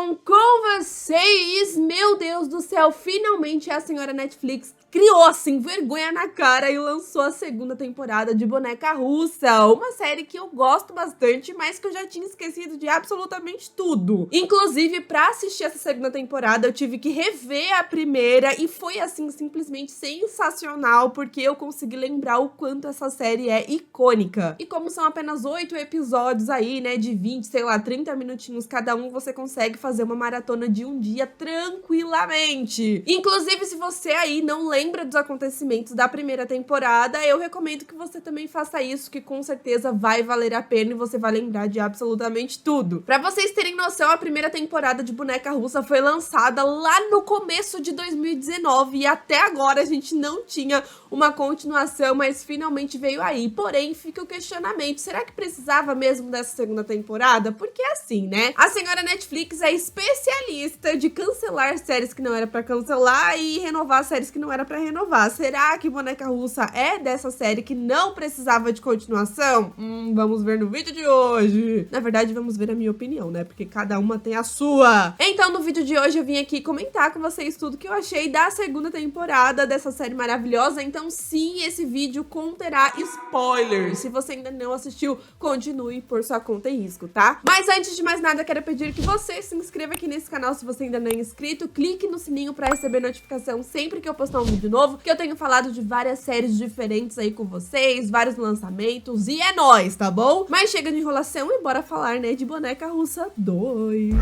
bom com vocês? Meu Deus do céu, finalmente a senhora Netflix criou, assim, vergonha na cara e lançou a segunda temporada de Boneca Russa, uma série que eu gosto bastante, mas que eu já tinha esquecido de absolutamente tudo. Inclusive, pra assistir essa segunda temporada, eu tive que rever a primeira e foi, assim, simplesmente sensacional, porque eu consegui lembrar o quanto essa série é icônica. E como são apenas 8 episódios aí, né, de 20, sei lá, 30 minutinhos cada um, você consegue fazer uma maratona de um dia tranquilamente. Inclusive, se você aí não lembra dos acontecimentos da primeira temporada, eu recomendo que você também faça isso, que com certeza vai valer a pena e você vai lembrar de absolutamente tudo. Pra vocês terem noção, a primeira temporada de Boneca Russa foi lançada lá no começo de 2019 e até agora a gente não tinha uma continuação, mas finalmente veio aí. Porém, fica o questionamento, será que precisava mesmo dessa segunda temporada? Porque é assim, né? A senhora Netflix é especialista de cancelar séries que não era pra cancelar e renovar séries que não era pra renovar. Será que Boneca Russa é dessa série que não precisava de continuação? Vamos ver no vídeo de hoje. Na verdade, vamos ver a minha opinião, né? Porque cada uma tem a sua. Então, no vídeo de hoje, eu vim aqui comentar com vocês tudo que eu achei da segunda temporada dessa série maravilhosa. Então, sim, esse vídeo conterá spoilers. Se você ainda não assistiu, continue por sua conta e risco, tá? Mas antes de mais nada, quero pedir que você se inscreva aqui nesse canal se você ainda não é inscrito. Clique no sininho pra receber notificação sempre que eu postar um vídeo novo, que eu tenho falado de várias séries diferentes aí com vocês, vários lançamentos, e é nóis, tá bom? Mas chega de enrolação e bora falar, né, de Boneca Russa 2.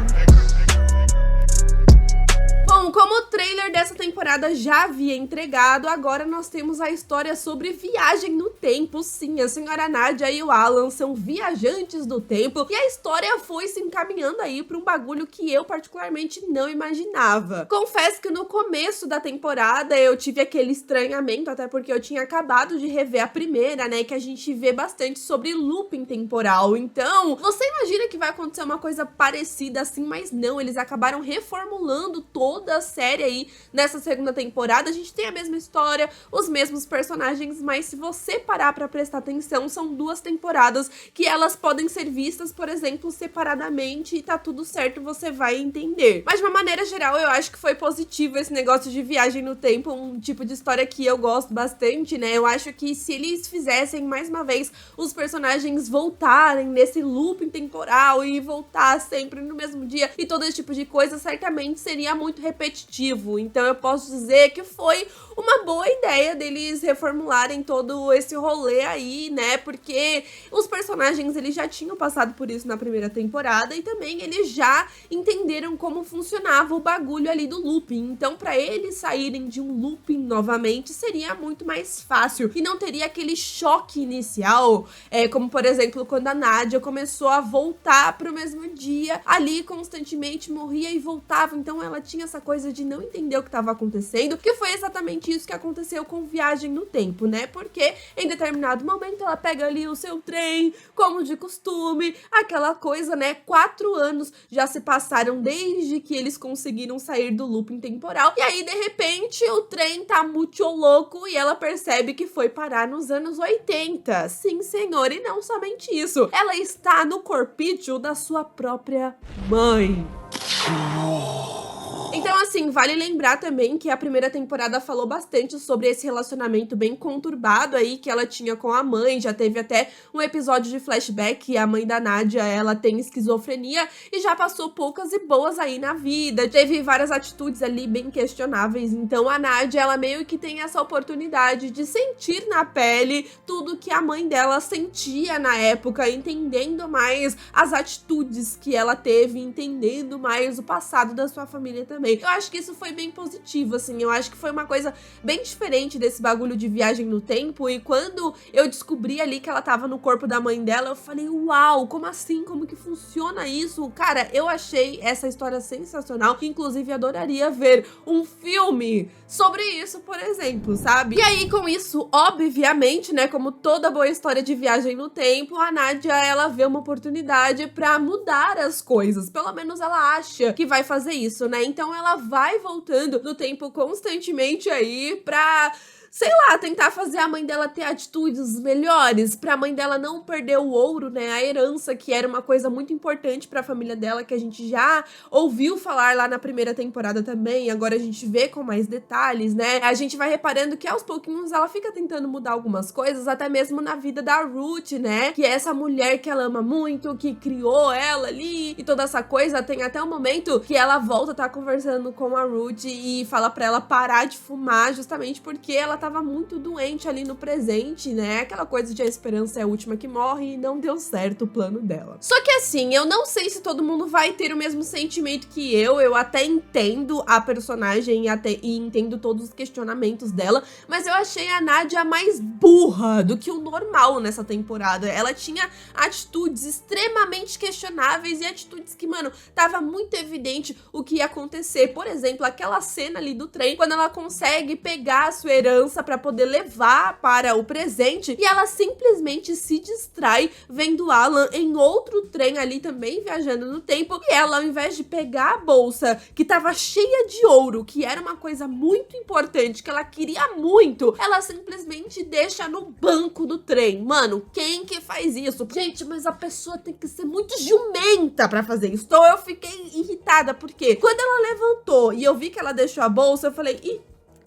Bom, como o trailer dessa temporada já havia entregado, agora nós temos a história sobre viagem no tempo. Sim, a senhora Nadia e o Alan são viajantes do tempo e a história foi se encaminhando aí pra um bagulho que eu particularmente não imaginava. Confesso que no começo da temporada eu tive aquele estranhamento, até porque eu tinha acabado de rever a primeira, né, que a gente vê bastante sobre looping temporal. Então, você imagina que vai acontecer uma coisa parecida assim, mas não, eles acabaram reformulando toda a série aí nessa segunda temporada. A gente tem a mesma história, os mesmos personagens, mas se você parar pra prestar atenção, são duas temporadas que elas podem ser vistas, por exemplo, separadamente e tá tudo certo, você vai entender. Mas de uma maneira geral, eu acho que foi positivo esse negócio de viagem no tempo, um tipo de história que eu gosto bastante, né? Eu acho que se eles fizessem mais uma vez os personagens voltarem nesse looping temporal e voltar sempre no mesmo dia e todo esse tipo de coisa, certamente seria muito repetitivo. Então eu posso dizer que foi uma boa ideia deles reformularem todo esse rolê aí, né? Porque os personagens, eles já tinham passado por isso na primeira temporada e também eles já entenderam como funcionava o bagulho ali do looping. Então, pra eles saírem de um looping novamente, seria muito mais fácil e não teria aquele choque inicial, como por exemplo, quando a Nadia começou a voltar pro mesmo dia, ali constantemente morria e voltava. Então ela tinha essa coisa de não entender o que estava acontecendo, que foi exatamente isso que aconteceu com Viagem no Tempo, né? Porque em determinado momento ela pega ali o seu trem, como de costume, aquela coisa, né? 4 anos já se passaram desde que eles conseguiram sair do looping temporal, e aí de repente o trem tá muito louco e ela percebe que foi parar nos anos 80. Sim, senhor, e não somente isso, ela está no corpício da sua própria mãe. Então, assim, vale lembrar também que a primeira temporada falou bastante sobre esse relacionamento bem conturbado aí que ela tinha com a mãe. Já teve até um episódio de flashback que a mãe da Nadia, ela tem esquizofrenia e já passou poucas e boas aí na vida. Teve várias atitudes ali bem questionáveis. Então, a Nadia, ela meio que tem essa oportunidade de sentir na pele tudo que a mãe dela sentia na época, entendendo mais as atitudes que ela teve, entendendo mais o passado da sua família também. Eu acho que isso foi bem positivo, assim, eu acho que foi uma coisa bem diferente desse bagulho de viagem no tempo, e quando eu descobri ali que ela tava no corpo da mãe dela, eu falei, uau, como assim? Como que funciona isso? Cara, eu achei essa história sensacional, inclusive adoraria ver um filme sobre isso, por exemplo, sabe? E aí, com isso, obviamente, né, como toda boa história de viagem no tempo, a Nadia, ela vê uma oportunidade pra mudar as coisas, pelo menos ela acha que vai fazer isso, né? Então ela vai voltando no tempo constantemente aí pra sei lá, tentar fazer a mãe dela ter atitudes melhores, pra mãe dela não perder o ouro, né, a herança, que era uma coisa muito importante pra família dela, que a gente já ouviu falar lá na primeira temporada também, agora a gente vê com mais detalhes, né, a gente vai reparando que aos pouquinhos ela fica tentando mudar algumas coisas, até mesmo na vida da Ruth, né, que é essa mulher que ela ama muito, que criou ela ali, e toda essa coisa. Tem até um momento que ela volta, tá conversando com a Ruth e fala pra ela parar de fumar, justamente porque ela tava muito doente ali no presente, né? Aquela coisa de a esperança é a última que morre, e não deu certo o plano dela. Só que assim, eu não sei se todo mundo vai ter o mesmo sentimento que eu até entendo a personagem e entendo todos os questionamentos dela, mas eu achei a Nadia mais burra do que o normal nessa temporada. Ela tinha atitudes extremamente questionáveis e atitudes que, mano, tava muito evidente o que ia acontecer. Por exemplo, aquela cena ali do trem, quando ela consegue pegar a sua herança pra poder levar para o presente, e ela simplesmente se distrai vendo Alan em outro trem ali também viajando no tempo, e ela, ao invés de pegar a bolsa que tava cheia de ouro, que era uma coisa muito importante, que ela queria muito, ela simplesmente deixa no banco do trem. Mano, quem que faz isso? Gente, mas a pessoa tem que ser muito jumenta pra fazer isso. Então eu fiquei irritada, porque quando ela levantou e eu vi que ela deixou a bolsa, eu falei, ih,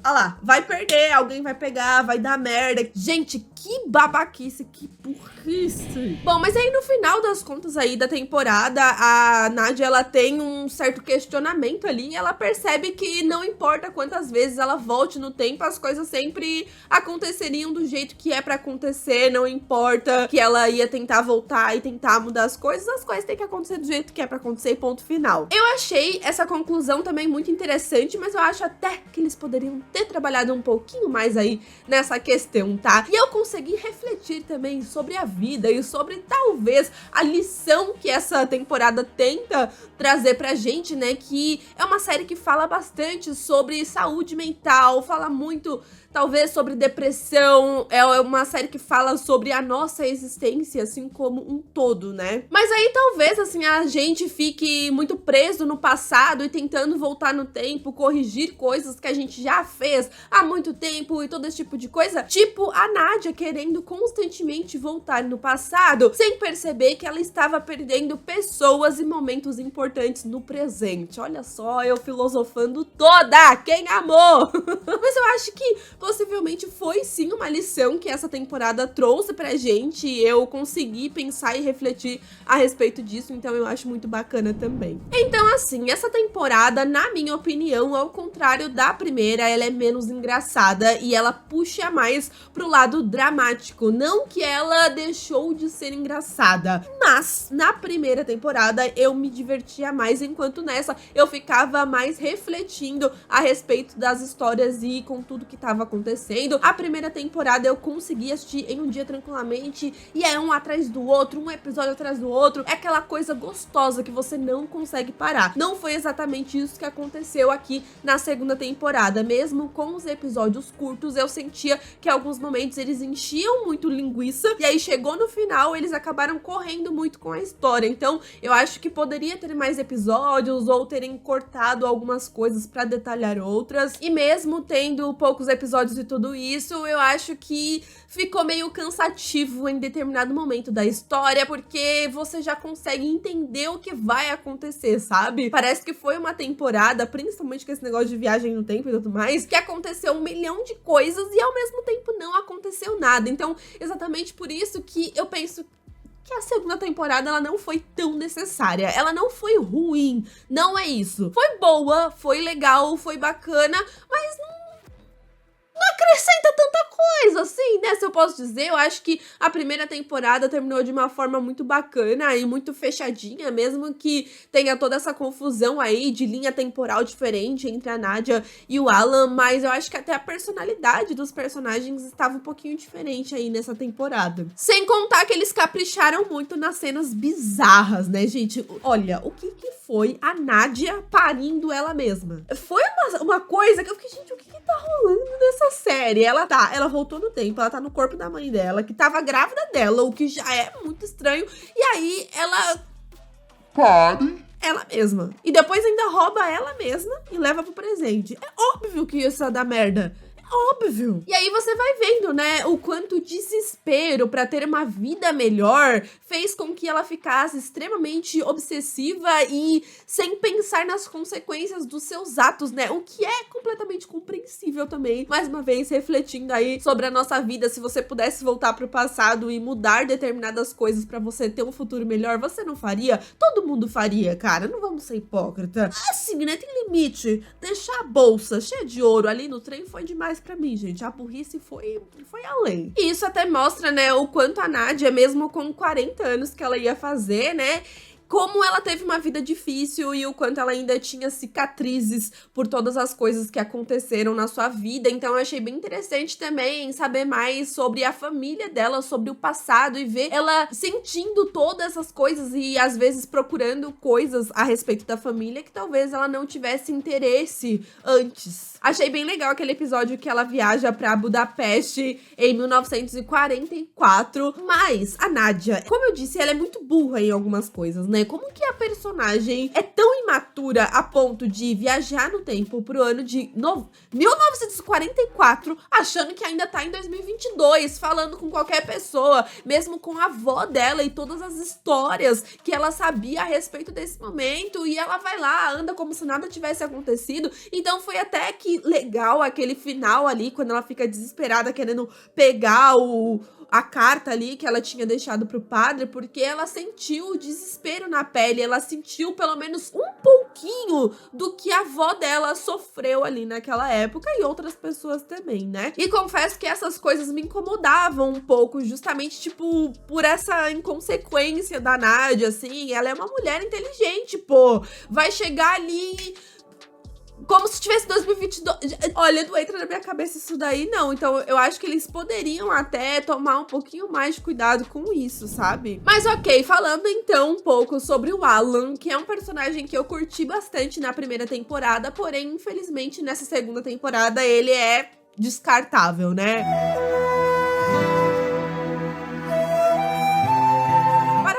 olha lá, vai perder, alguém vai pegar, vai dar merda. Gente, que babaquice, que burrice. Bom, mas aí no final das contas aí da temporada, a Nadia, ela tem um certo questionamento ali, e ela percebe que não importa quantas vezes ela volte no tempo, as coisas sempre aconteceriam do jeito que é pra acontecer, não importa que ela ia tentar voltar e tentar mudar as coisas têm que acontecer do jeito que é pra acontecer e ponto final. Eu achei essa conclusão também muito interessante, mas eu acho até que eles poderiam ter trabalhado um pouquinho mais aí nessa questão, tá? E eu consegui refletir também sobre a vida e sobre talvez a lição que essa temporada tenta trazer pra gente, né? Que é uma série que fala bastante sobre saúde mental, fala muito talvez sobre depressão, é uma série que fala sobre a nossa existência, assim como um todo, né? Mas aí talvez, assim, a gente fique muito preso no passado e tentando voltar no tempo, corrigir coisas que a gente já fez há muito tempo e todo esse tipo de coisa. Tipo a Nadia querendo constantemente voltar no passado, sem perceber que ela estava perdendo pessoas e momentos importantes no presente. Olha só, eu filosofando toda! Quem amou? Mas eu acho que possivelmente foi sim uma lição que essa temporada trouxe pra gente. Eu consegui pensar e refletir a respeito disso, então eu acho muito bacana também. Então assim, essa temporada, na minha opinião, ao contrário da primeira, ela é menos engraçada e ela puxa mais pro lado dramático. Não que ela deixou de ser engraçada, mas na primeira temporada eu me divertia mais, enquanto nessa eu ficava mais refletindo a respeito das histórias e com tudo que tava acontecendo. A primeira temporada eu consegui assistir em um dia tranquilamente, e é um atrás do outro, um episódio atrás do outro, é aquela coisa gostosa que você não consegue parar. Não foi exatamente isso que aconteceu aqui na segunda temporada. Mesmo com os episódios curtos, eu sentia que em alguns momentos eles enchiam muito linguiça, e aí chegou no final, eles acabaram correndo muito com a história. Então eu acho que poderia ter mais episódios, ou terem cortado algumas coisas pra detalhar outras, e mesmo tendo poucos episódios e tudo isso, eu acho que ficou meio cansativo em determinado momento da história, porque você já consegue entender o que vai acontecer, sabe? Parece que foi uma temporada, principalmente com esse negócio de viagem no tempo e tudo mais, que aconteceu um milhão de coisas e ao mesmo tempo não aconteceu nada. Então, exatamente por isso que eu penso que a segunda temporada, ela não foi tão necessária. Ela não foi ruim, não é isso. Foi boa, foi legal, foi bacana, mas não acrescenta tanta coisa, assim, né? Se eu posso dizer, eu acho que a primeira temporada terminou de uma forma muito bacana e muito fechadinha, mesmo que tenha toda essa confusão aí de linha temporal diferente entre a Nadia e o Alan, mas eu acho que até a personalidade dos personagens estava um pouquinho diferente aí nessa temporada. Sem contar que eles capricharam muito nas cenas bizarras, né, gente? Olha, o que foi a Nadia parindo ela mesma? Foi uma coisa que eu fiquei, gente, o que tá rolando nessa série? Ela voltou no tempo, ela tá no corpo da mãe dela, que tava grávida dela, o que já é muito estranho, e aí ela pare ela mesma. E depois ainda rouba ela mesma e leva pro presente. É óbvio que isso ia dar merda. óbvio. E aí você vai vendo, né, o quanto o desespero pra ter uma vida melhor fez com que ela ficasse extremamente obsessiva e sem pensar nas consequências dos seus atos, né? O que é completamente compreensível também. Mais uma vez, refletindo aí sobre a nossa vida, se você pudesse voltar pro passado e mudar determinadas coisas pra você ter um futuro melhor, você não faria? Todo mundo faria, cara. Não vamos ser hipócrita. Assim, né? Tem limite. Deixar a bolsa cheia de ouro ali no trem foi demais pra mim, gente. A burrice foi além. E isso até mostra, né, o quanto a Nádia, mesmo com 40 anos que ela ia fazer, né, como ela teve uma vida difícil e o quanto ela ainda tinha cicatrizes por todas as coisas que aconteceram na sua vida. Então eu achei bem interessante também saber mais sobre a família dela, sobre o passado e ver ela sentindo todas essas coisas e às vezes procurando coisas a respeito da família que talvez ela não tivesse interesse antes. Achei bem legal aquele episódio que ela viaja pra Budapeste em 1944, mas a Nádia, como eu disse, ela é muito burra em algumas coisas, né? Como que a personagem é tão imatura a ponto de viajar no tempo pro ano de 1944, achando que ainda tá em 2022, falando com qualquer pessoa, mesmo com a avó dela e todas as histórias que ela sabia a respeito desse momento, e ela vai lá, anda como se nada tivesse acontecido. Então foi até que legal aquele final ali, quando ela fica desesperada querendo pegar a carta ali que ela tinha deixado pro padre, porque ela sentiu o desespero na pele, ela sentiu pelo menos um pouquinho do que a avó dela sofreu ali naquela época e outras pessoas também, né? E confesso que essas coisas me incomodavam um pouco, justamente, tipo, por essa inconsequência da Nádia, assim. Ela é uma mulher inteligente, pô. Vai chegar ali como se tivesse 2022. Olha, não entra na minha cabeça isso daí, não. Então, eu acho que eles poderiam até tomar um pouquinho mais de cuidado com isso, sabe? Mas ok, falando então um pouco sobre o Alan, que é um personagem que eu curti bastante na primeira temporada, porém, infelizmente, nessa segunda temporada, ele é descartável, né?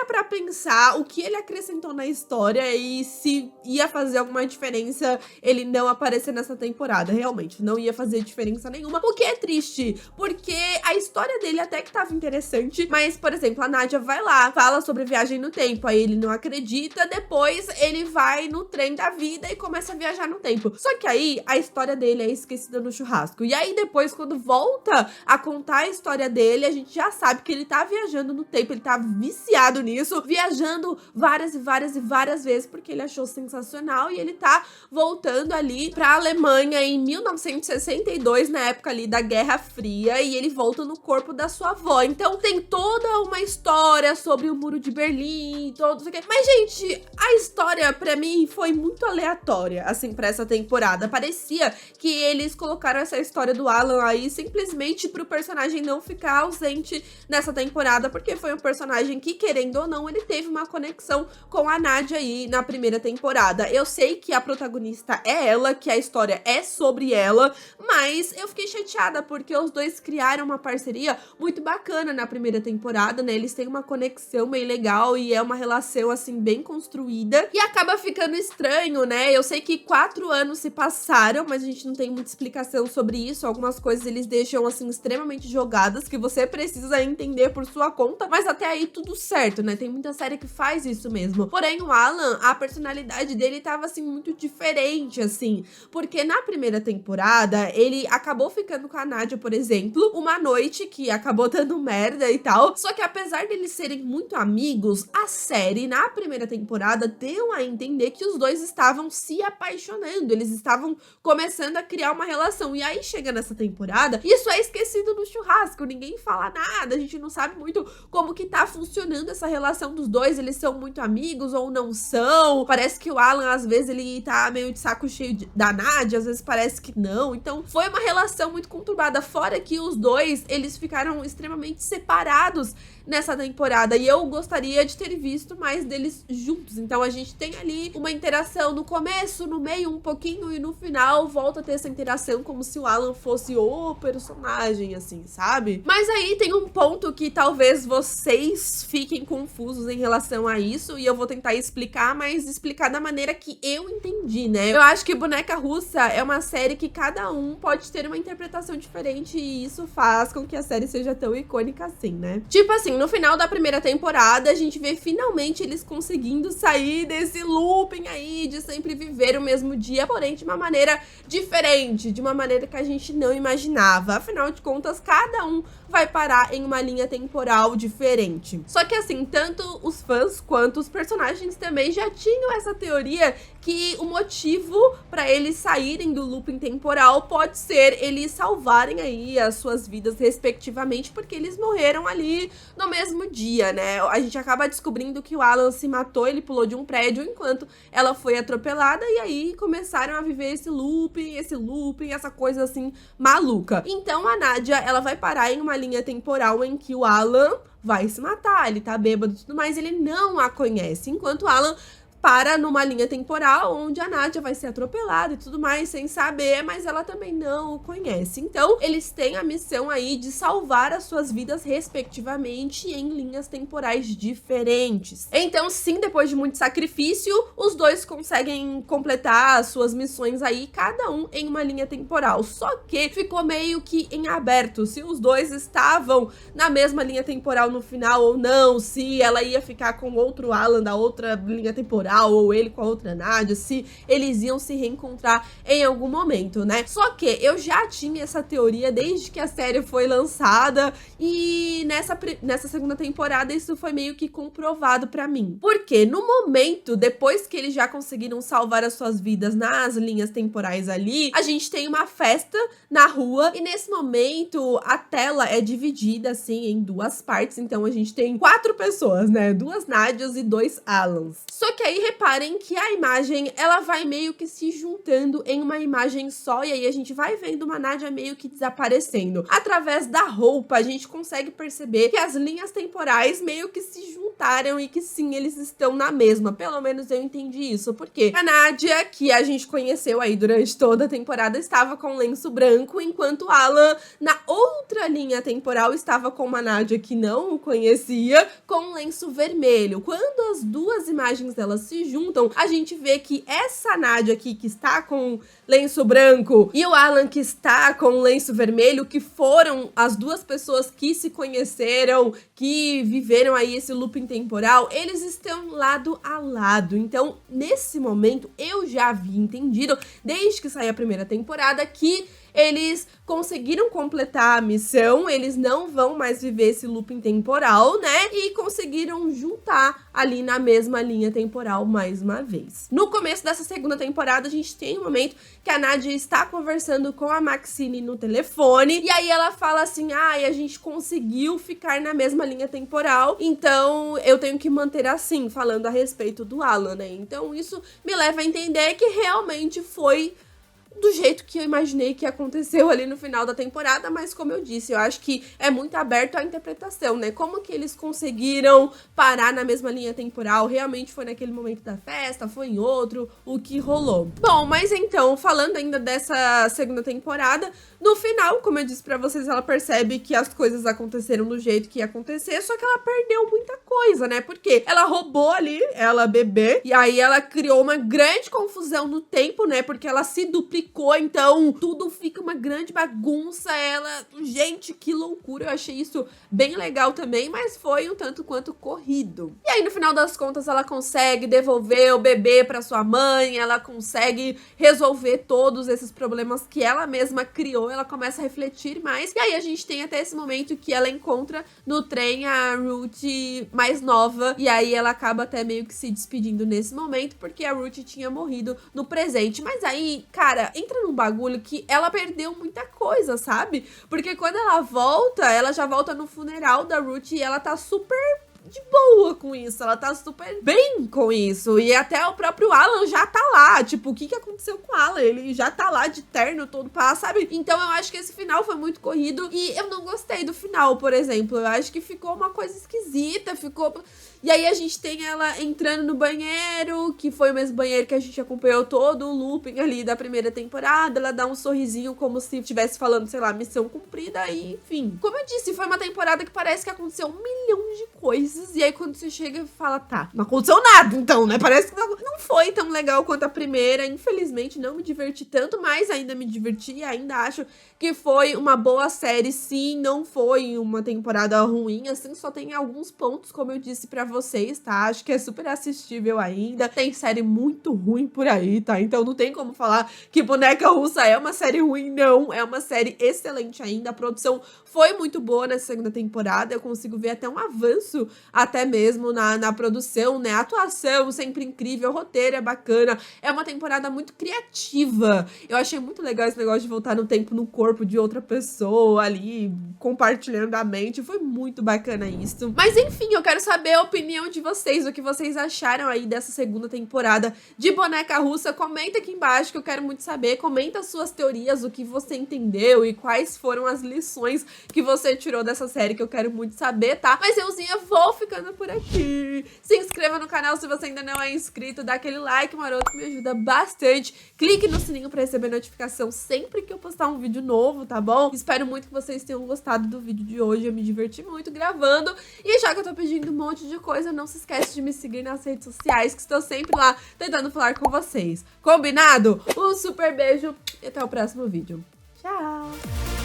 Pra pensar o que ele acrescentou na história e se ia fazer alguma diferença ele não aparecer nessa temporada. Realmente, não ia fazer diferença nenhuma, o que é triste, porque a história dele até que tava interessante, mas, por exemplo, a Nádia vai lá, fala sobre viagem no tempo, aí ele não acredita, depois ele vai no trem da vida e começa a viajar no tempo. Só que aí, a história dele é esquecida no churrasco, e aí depois, quando volta a contar a história dele, a gente já sabe que ele tá viajando no tempo, ele tá viciado nisso, viajando várias e várias e várias vezes, porque ele achou sensacional, e ele tá voltando ali pra Alemanha em 1962, na época ali da Guerra Fria, e ele volta no corpo da sua avó. Então tem toda uma história sobre o Muro de Berlim, todo isso aqui. Mas, gente, a história pra mim foi muito aleatória, assim, pra essa temporada. Parecia que eles colocaram essa história do Alan aí simplesmente pro personagem não ficar ausente nessa temporada, porque foi um personagem que, querendo ou não, ele teve uma conexão com a Nádia aí na primeira temporada. Eu sei que a protagonista é ela, que a história é sobre ela, mas eu fiquei chateada porque os dois criaram uma parceria muito bacana na primeira temporada, né? Eles têm uma conexão bem legal e é uma relação, assim, bem construída, e acaba ficando estranho, né? Eu sei que 4 anos se passaram, mas a gente não tem muita explicação sobre isso. Algumas coisas eles deixam, assim, extremamente jogadas, que você precisa entender por sua conta, mas até aí tudo certo, né? Tem muita série que faz isso mesmo. Porém, o Alan, a personalidade dele tava, assim, muito diferente, assim, porque na primeira temporada, ele acabou ficando com a Nádia, por exemplo, uma noite que acabou dando merda e tal, só que apesar deles serem muito amigos, a série, na primeira temporada, deu a entender que os dois estavam se apaixonando, eles estavam começando a criar uma relação, e aí chega nessa temporada, isso é esquecido no churrasco, ninguém fala nada, a gente não sabe muito como que tá funcionando essa relação dos dois, eles são muito amigos ou não são, parece que o Alan, às vezes, ele tá meio de saco cheio da Nádia, às vezes parece que não, então foi uma relação muito conturbada, fora que os dois, eles ficaram extremamente separados nessa temporada, e eu gostaria de ter visto mais deles juntos. Então a gente tem ali uma interação no começo, no meio um pouquinho, e no final volta a ter essa interação como se o Alan fosse o personagem, assim, sabe? Mas aí tem um ponto que talvez vocês fiquem confusos confusos em relação a isso, e eu vou tentar explicar, mas explicar da maneira que eu entendi, né? Eu acho que Boneca Russa é uma série que cada um pode ter uma interpretação diferente, e isso faz com que a série seja tão icônica assim, né? Tipo assim, no final da primeira temporada, a gente vê finalmente eles conseguindo sair desse looping aí de sempre viver o mesmo dia, porém de uma maneira diferente, de uma maneira que a gente não imaginava. Afinal de contas, cada um vai parar em uma linha temporal diferente. Só que assim, tanto os fãs quanto os personagens também já tinham essa teoria que o motivo para eles saírem do looping temporal pode ser eles salvarem aí as suas vidas respectivamente, porque eles morreram ali no mesmo dia, né? A gente acaba descobrindo que o Alan se matou, ele pulou de um prédio enquanto ela foi atropelada, e aí começaram a viver esse looping, essa coisa assim maluca. Então a Nadia, ela vai parar em uma linha temporal em que o Alan vai se matar, ele tá bêbado e tudo mais, ele não a conhece, enquanto o Alan para numa linha temporal onde a Nadia vai ser atropelada e tudo mais, sem saber, mas ela também não o conhece. Então, eles têm a missão aí de salvar as suas vidas respectivamente em linhas temporais diferentes. Então, sim, depois de muito sacrifício, os dois conseguem completar as suas missões aí, cada um em uma linha temporal. Só que ficou meio que em aberto se os dois estavam na mesma linha temporal no final ou não, se ela ia ficar com outro Alan da outra linha temporal, ou ele com a outra Nadia, se eles iam se reencontrar em algum momento, né? Só que eu já tinha essa teoria desde que a série foi lançada, e nessa segunda temporada isso foi meio que comprovado pra mim. Porque no momento, depois que eles já conseguiram salvar as suas vidas nas linhas temporais ali, a gente tem uma festa na rua, e nesse momento a tela é dividida assim em duas partes, então a gente tem 4 pessoas, né? 2 Nadias e 2 Alans. Só que aí reparem que a imagem, ela vai meio que se juntando em uma imagem só, e aí a gente vai vendo uma Nadia meio que desaparecendo. Através da roupa, a gente consegue perceber que as linhas temporais meio que se juntaram e que sim, eles estão na mesma. Pelo menos eu entendi isso, porque a Nadia, que a gente conheceu aí durante toda a temporada, estava com lenço branco, enquanto Alan, na outra linha temporal, estava com uma Nadia que não o conhecia, com lenço vermelho. Quando as duas imagens delas se juntam, a gente vê que essa Nadia aqui, que está com lenço branco, e o Alan, que está com lenço vermelho, que foram as duas pessoas que se conheceram, que viveram aí esse looping temporal, eles estão lado a lado. Então, nesse momento, eu já havia entendido, desde que saiu a primeira temporada, que eles conseguiram completar a missão, eles não vão mais viver esse looping temporal, né? E conseguiram juntar ali na mesma linha temporal mais uma vez. No começo dessa segunda temporada, a gente tem um momento que a Nadia está conversando com a Maxine no telefone, e aí ela fala assim, e a gente conseguiu ficar na mesma linha temporal, então eu tenho que manter assim, falando a respeito do Alan, né? Então isso me leva a entender que realmente foi do jeito que eu imaginei que aconteceu ali no final da temporada, mas como eu disse, eu acho que é muito aberto à interpretação, né? Como que eles conseguiram parar na mesma linha temporal? Realmente foi naquele momento da festa? Foi em outro? O que rolou? Bom, mas então, falando ainda dessa segunda temporada, no final, como eu disse pra vocês, ela percebe que as coisas aconteceram do jeito que ia acontecer, só que ela perdeu muita coisa, né? Porque ela roubou ali, ela bebê, e aí ela criou uma grande confusão no tempo, né? Porque ela se duplicou, então tudo fica uma grande bagunça. Gente, que loucura, eu achei isso bem legal também, mas foi um tanto quanto corrido. E aí no final das contas ela consegue devolver o bebê pra sua mãe, ela consegue resolver todos esses problemas que ela mesma criou, ela começa a refletir mais, e aí a gente tem até esse momento que ela encontra no trem a Ruth mais nova, e aí ela acaba até meio que se despedindo nesse momento, porque a Ruth tinha morrido no presente. Mas aí, cara, entra num bagulho que ela perdeu muita coisa, sabe? Porque quando ela volta, ela já volta no funeral da Ruth e ela tá super de boa com isso, ela tá super bem com isso, e até o próprio Alan já tá lá, tipo, o que aconteceu com o Alan? Ele já tá lá de terno todo pá, sabe? Então eu acho que esse final foi muito corrido, e eu não gostei do final, por exemplo, eu acho que ficou uma coisa esquisita, e aí a gente tem ela entrando no banheiro, que foi o mesmo banheiro que a gente acompanhou todo o looping ali da primeira temporada, ela dá um sorrisinho como se estivesse falando, sei lá, missão cumprida, e enfim. Como eu disse, foi uma temporada que parece que aconteceu 1 milhão de coisas, meses, e aí quando você chega e fala, tá, não aconteceu nada então, né? Parece que não foi tão legal quanto a primeira, infelizmente não me diverti tanto, mas ainda me diverti e ainda acho que foi uma boa série, sim, não foi uma temporada ruim, assim, só tem alguns pontos, como eu disse pra vocês, tá? Acho que é super assistível ainda, tem série muito ruim por aí, tá? Então não tem como falar que Boneca Russa é uma série ruim, não, é uma série excelente ainda, a produção foi muito boa nessa segunda temporada, eu consigo ver até um avanço, até mesmo na produção, né? A atuação sempre incrível, o roteiro é bacana, é uma temporada muito criativa. Eu achei muito legal esse negócio de voltar no tempo no corpo de outra pessoa ali, compartilhando a mente, foi muito bacana isso. Mas enfim, eu quero saber a opinião de vocês, o que vocês acharam aí dessa segunda temporada de Boneca Russa. Comenta aqui embaixo que eu quero muito saber, comenta as suas teorias, o que você entendeu e quais foram as lições que você tirou dessa série, que eu quero muito saber, tá? Mas euzinha, vou ficando por aqui. Se inscreva no canal se você ainda não é inscrito, dá aquele like maroto que me ajuda bastante. Clique no sininho pra receber notificação sempre que eu postar um vídeo novo, tá bom? Espero muito que vocês tenham gostado do vídeo de hoje, eu me diverti muito gravando. E já que eu tô pedindo um monte de coisa, não se esquece de me seguir nas redes sociais, que estou sempre lá tentando falar com vocês. Combinado? Um super beijo e até o próximo vídeo. Tchau!